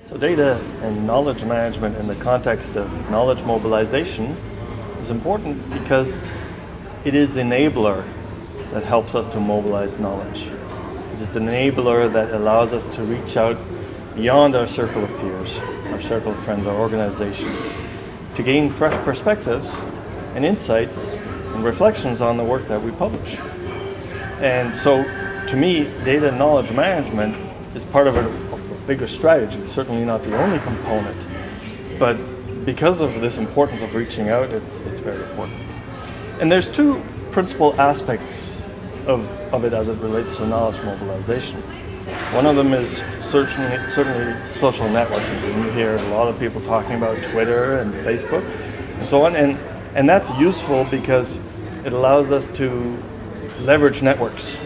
So data and knowledge management in the context of knowledge mobilization is important because it is an enabler that helps us to mobilize knowledge. It is an enabler that allows us to reach out beyond our circle of peers, our circle of friends, our organization, to gain fresh perspectives and insights and reflections on the work that we publish. And so, to me, data and knowledge management is part of a bigger strategy, certainly not the only component, but because of this importance of reaching out, it's very important. And there's two principal aspects of it as it relates to knowledge mobilization. One of them is certainly social networking. You hear a lot of people talking about Twitter and Facebook and so on, and that's useful because it allows us to leverage networks.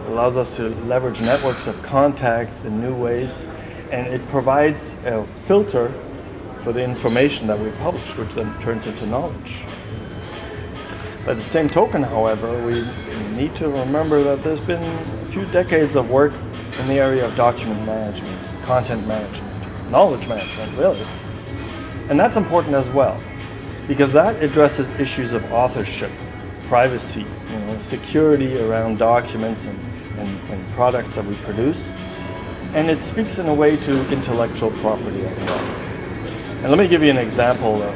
It allows us to leverage networks of contacts in new ways, and it provides a filter for the information that we publish, which then turns into knowledge. By the same token, however, we need to remember that there's been a few decades of work in the area of document management, content management, knowledge management, really. And that's important as well, because that addresses issues of authorship, privacy, security around documents and products that we produce. And it speaks in a way to intellectual property as well. And let me give you an example of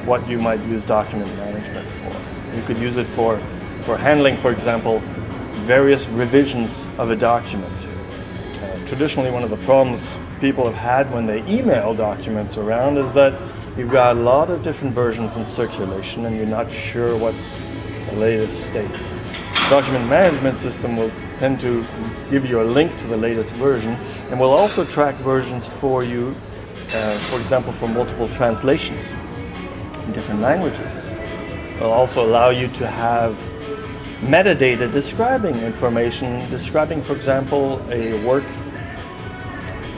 what you might use document management for. You could use it for handling, for example, various revisions of a document. Traditionally, one of the problems people have had when they email documents around is that you've got a lot of different versions in circulation and you're not sure what's the latest state. The document management system will tend to give you a link to the latest version, and will also track versions for you, for example, for multiple translations in different languages. It will also allow you to have metadata describing information, describing, for example, a work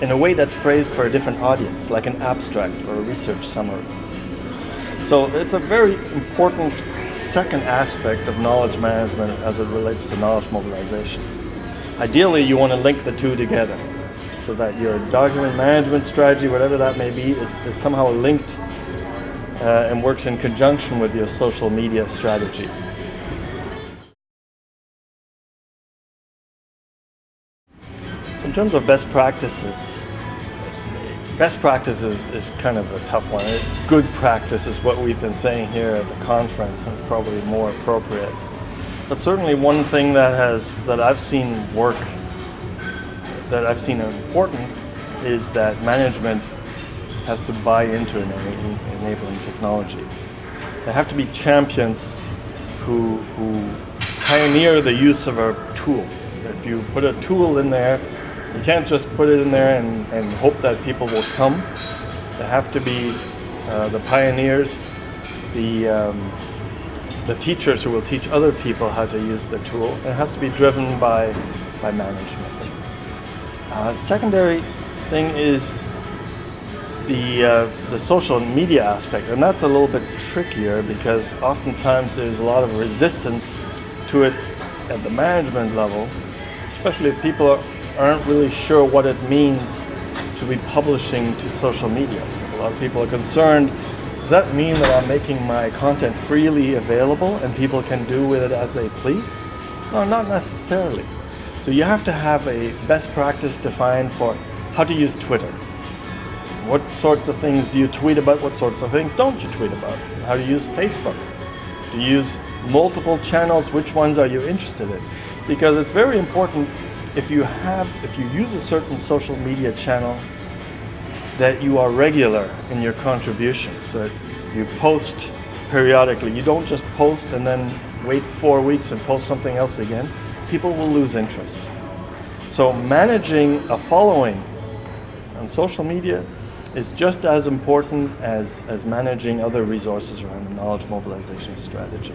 in a way that's phrased for a different audience, like an abstract or a research summary. So it's a very important second aspect of knowledge management as it relates to knowledge mobilization. Ideally, you want to link the two together so that your document management strategy, whatever that may be, is somehow linked and works in conjunction with your social media strategy. In terms of best practices is kind of a tough one. Good practice is what we've been saying here at the conference, and it's probably more appropriate. But certainly one thing that I've seen work, that I've seen important, is that management has to buy into enabling technology. There have to be champions who pioneer the use of a tool. If you put a tool in there, you can't just put it in there and hope that people will come. There have to be the pioneers, the teachers who will teach other people how to use the tool. It has to be driven by management. Secondary thing is the social media aspect, and that's a little bit trickier because oftentimes there's a lot of resistance to it at the management level, especially if people aren't really sure what it means to be publishing to social media. A lot of people are concerned, does that mean that I'm making my content freely available and people can do with it as they please? No, not necessarily. So you have to have a best practice defined for how to use Twitter. What sorts of things do you tweet about? What sorts of things don't you tweet about? How to use Facebook? Do you use multiple channels? Which ones are you interested in? Because it's very important if you use a certain social media channel that you are regular in your contributions, that you post periodically. You don't just post and then wait 4 weeks and post something else again. People will lose interest. So managing a following on social media is just as important as managing other resources around the knowledge mobilization strategy.